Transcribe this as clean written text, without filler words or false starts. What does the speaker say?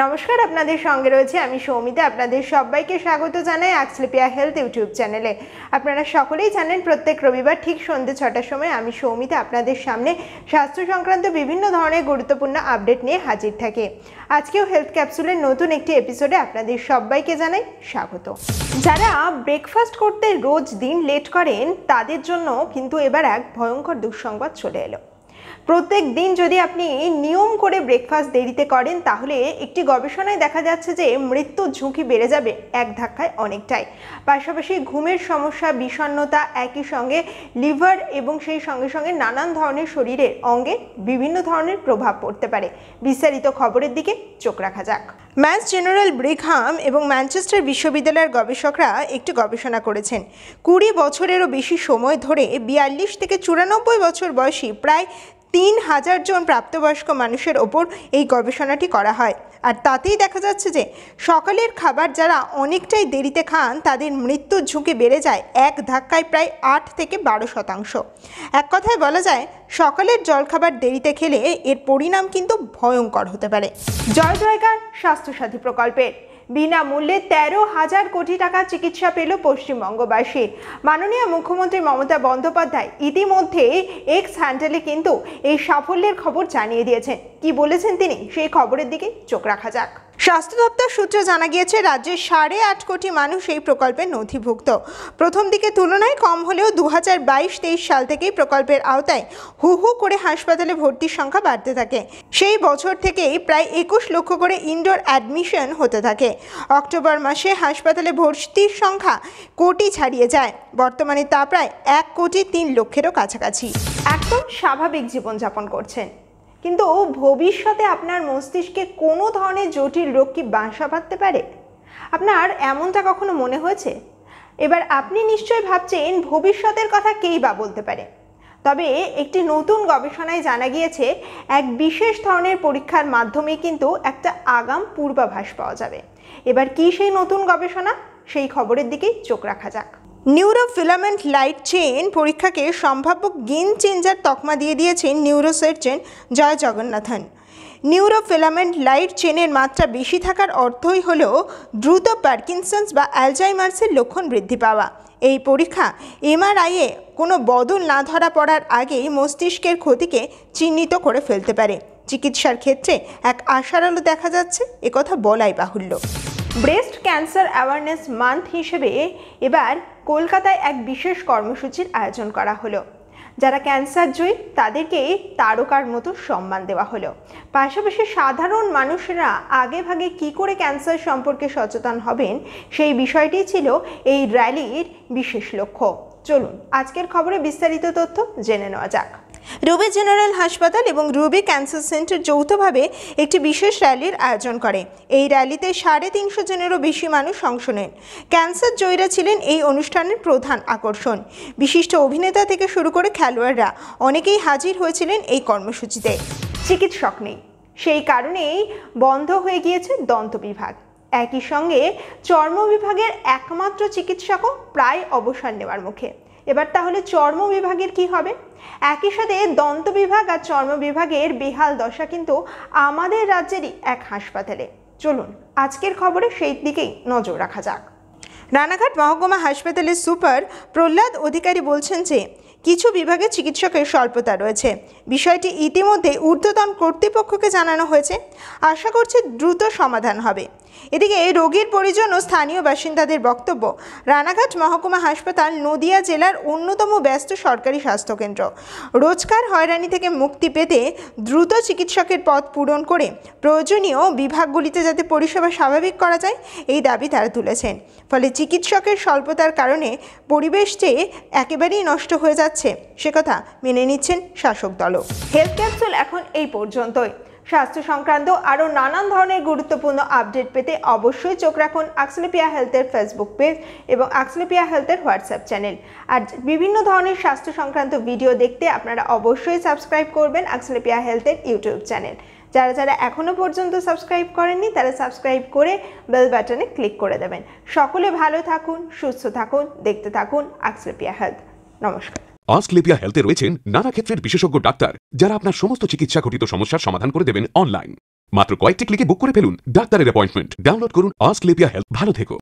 নমস্কার, আপনাদের সঙ্গে রয়েছে আমি সৌমিতা। আপনাদের সবাইকে স্বাগত জানাই আক্সলেপিয়া হেলথ ইউটিউব চ্যানেলে। আপনারা সকলেই জানেন প্রত্যেক রবিবার ঠিক সন্ধ্যে 6টার সময় আমি সৌমিতা আপনাদের সামনে স্বাস্থ্য সংক্রান্ত বিভিন্ন ধরনের গুরুত্বপূর্ণ আপডেট নিয়ে হাজির থাকি। আজকেও হেলথ ক্যাপসুলের নতুন একটি এপিসোডে আপনাদের সবাইকে জানাই স্বাগত। যারা ব্রেকফাস্ট করতে রোজ দিন লেট করেন তাদের জন্য কিন্তু এবার এক ভয়ঙ্কর দুঃসংবাদ চলে এলো। প্রত্যেক দিন যদি আপনি নিয়ম করে ব্রেকফাস্ট দেরিতে করেন তাহলে একটি গবেষণায় দেখা যাচ্ছে যে মৃত্যুর ঝুঁকি বেড়ে যাবে এক ধাক্কায় অনেকটাই। পাশাপাশি ঘুমের সমস্যা, বিষণ্ণতা, একই সঙ্গে লিভার এবং সেই সঙ্গে সঙ্গে নানান ধরনের শরীরের অঙ্গে বিভিন্ন ধরনের প্রভাব পড়তে পারে। বিস্তারিত খবরের দিকে চোখ রাখা যাক। ম্যাস জেনারেল ব্রিঘাম এবং ম্যানচেস্টার বিশ্ববিদ্যালয়ের গবেষকরা একটি গবেষণা করেছেন। 20 বছরেরও বেশি সময় ধরে 42 থেকে 94 বছর বয়সী প্রায় 3000 জন প্রাপ্তবয়স্ক মানুষের ওপর এই গবেষণাটি করা হয়। আর তাতেই দেখা যাচ্ছে যে সকালের খাবার যারা অনেকটাই দেরিতে খান তাদের মৃত্যুর ঝুঁকি বেড়ে যায় এক ধাক্কায় প্রায় 8 থেকে 12%। এক কথায় বলা যায় সকালের জলখাবার দেরিতে খেলে এর পরিণাম কিন্তু ভয়ঙ্কর হতে পারে। জয় জয়কার স্বাস্থ্যসাথী প্রকল্পের। বিনামূল্যে 13,000 কোটি টাকা চিকিৎসা পেল পশ্চিমবঙ্গবাসী। মাননীয় মুখ্যমন্ত্রী মমতা বন্দ্যোপাধ্যায় ইতিমধ্যে এক্স হ্যান্ডেলে কিন্তু এই সাফল্যের খবর জানিয়ে দিয়েছেন। কি বলেছেন তিনি, সেই খবরের দিকে চোখ রাখা যাক। স্বাস্থ্য দপ্তর সূত্রে জানা গিয়েছে রাজ্যের 8.5 কোটি মানুষ এই প্রকল্পে নথিভুক্ত। প্রথম দিকে তুলনায় কম হলেও 2022-23 সাল থেকেই প্রকল্পের আওতায় হু হু করে হাসপাতালে ভর্তির সংখ্যা বাড়তে থাকে। সেই বছর থেকেই প্রায় 21 লক্ষ করে ইনডোর অ্যাডমিশন হতে থাকে। অক্টোবর মাসে হাসপাতালে ভর্তির সংখ্যা কোটি ছাড়িয়ে যায়। বর্তমানে তা প্রায় 1,03,00,000-এরও কাছাকাছি। একদম স্বাভাবিক জীবনযাপন করছেন, কিন্তু ভবিষ্যতে আপনার মস্তিষ্কে কোনো ধরনের জটিল রোগ কি বাসা বাঁধতে পারে? আপনার এমনটা কখনো মনে হয়েছে? এবার আপনি নিশ্চয়ই ভাবছেন ভবিষ্যতের কথা কেই বা বলতে পারে। তবে একটি নতুন গবেষণায় জানা গিয়েছে এক বিশেষ ধরনের পরীক্ষার মাধ্যমে কিন্তু একটা আগাম পূর্বাভাস পাওয়া যাবে। এবার কি সেই নতুন গবেষণা, সেই খবরের দিকেই চোখ রাখা যাক। নিউরোফিলামেন্ট লাইট চেইন পরীক্ষাকে সম্ভাব্য গেম চেঞ্জার তকমা দিয়ে দিয়েছেন নিউরোসার্জন জয় জগন্নাথন। নিউরোফিলামেন্ট লাইট চেনের মাত্রা বেশি থাকার অর্থই হলো দ্রুত পার্কিনসন্স বা অ্যালজাইমার্সের লক্ষণ বৃদ্ধি পাওয়া। এই পরীক্ষা এমআরআইয়ে কোনো বদল না ধরা পড়ার আগেই মস্তিষ্কের ক্ষতিকে চিহ্নিত করে ফেলতে পারে। চিকিৎসার ক্ষেত্রে এক আশার আলো দেখা যাচ্ছে, একথা বলাই বাহুল্য। ব্রেস্ট ক্যান্সার অ্যাওয়ারনেস মান্থ হিসেবে এবার কলকাতায় এক বিশেষ কর্মসূচির আয়োজন করা হলো। যারা ক্যান্সার জয়ী তাদেরকে তারকার মতো সম্মান দেওয়া হলো। পাশাপাশি সাধারণ মানুষেরা আগে ভাগে কী করে ক্যান্সার সম্পর্কে সচেতন হবেন সেই বিষয়টি ছিল এই র্যালির বিশেষ লক্ষ্য। চলুন আজকের খবরে বিস্তারিত তথ্য জেনে নেওয়া যাক। রুবি জেনারেল হাসপাতাল এবং রুবি ক্যান্সার সেন্টার যৌথভাবে একটি বিশেষ র্যালির আয়োজন করে। এই র্যালিতে 350 জনেরও বেশি মানুষ অংশ নেন। ক্যান্সার জয়ীরা ছিলেন এই অনুষ্ঠানের প্রধান আকর্ষণ। বিশিষ্ট অভিনেতা থেকে শুরু করে খেলোয়াড়রা অনেকেই হাজির হয়েছিলেন এই কর্মসূচিতে। চিকিৎসক নেই, সেই কারণেই বন্ধ হয়ে গিয়েছে দন্ত বিভাগ। একই সঙ্গে চর্ম বিভাগের একমাত্র চিকিৎসকও প্রায় অবসর নেওয়ার মুখে। এবার তাহলে চর্ম বিভাগের কি হবে? একই সাথে দন্ত বিভাগ আর চর্ম বিভাগের বেহাল দশা কিন্তু আমাদের রাজ্যেরই এক হাসপাতালে। চলুন আজকের খবরে সেই দিকেই নজর রাখা যাক। রানাঘাট মহকুমা হাসপাতালের সুপার প্রহ্লাদ অধিকারী বলছেন যে কিছু বিভাগে চিকিৎসকের স্বল্পতা রয়েছে। বিষয়টি ইতিমধ্যে ঊর্ধ্বতন কর্তৃপক্ষকে জানানো হয়েছে। আশা করছি দ্রুত সমাধান হবে। এদিকে রোগীর পরিজন ও স্থানীয় বাসিন্দাদের বক্তব্য, রানাঘাট মহকুমা হাসপাতাল নদিয়া জেলার অন্যতম ব্যস্ত সরকারি স্বাস্থ্যকেন্দ্র। রোজকার হয়রানি থেকে মুক্তি পেতে দ্রুত চিকিৎসকের পদ পূরণ করে প্রয়োজনীয় বিভাগগুলিতে যাতে পরিষেবা স্বাভাবিক করা যায় এই দাবি তারা তুলেছেন। ফলে চিকিৎসকের স্বল্পতার কারণে পরিবেশ যে একেবারেই নষ্ট হয়ে যাচ্ছে সে কথা মেনে নিচ্ছেন শাসক দলও। হেলথ ক্যাপসুল এখন এই পর্যন্তই। স্বাস্থ্য সংক্রান্ত আরও নানান ধরনের গুরুত্বপূর্ণ আপডেট পেতে অবশ্যই চোখ রাখুন আক্সলেপিয়া হেলথের ফেসবুক পেজ এবং আক্সলেপিয়া হেলথের হোয়াটসঅ্যাপ চ্যানেল। আর বিভিন্ন ধরনের স্বাস্থ্য সংক্রান্ত ভিডিও দেখতে আপনারা অবশ্যই সাবস্ক্রাইব করবেন আক্সলেপিয়া হেলথের ইউটিউব চ্যানেল। যারা যারা এখনও পর্যন্ত সাবস্ক্রাইব করেননি তারা সাবস্ক্রাইব করে বেল বাটনে ক্লিক করে দেবেন। সকলে ভালো থাকুন, সুস্থ থাকুন, দেখতে থাকুন আক্সলেপিয়া হেলথ। নমস্কার। আক্সলেপিয়া হেলথে রয়েছেন নানা ক্ষেত্রের বিশেষজ্ঞ ডাক্তার, যারা আপনার সমস্ত চিকিৎসা ঘটিত সমস্যার সমাধান করে দেবেন অনলাইন। মাত্র কয়েকটি ক্লিকে বুক করে ফেলুন ডাক্তারের অ্যাপয়েন্টমেন্ট। ডাউনলোড করুন আস্কলেপিয়া হেলথ। ভালো থেকো।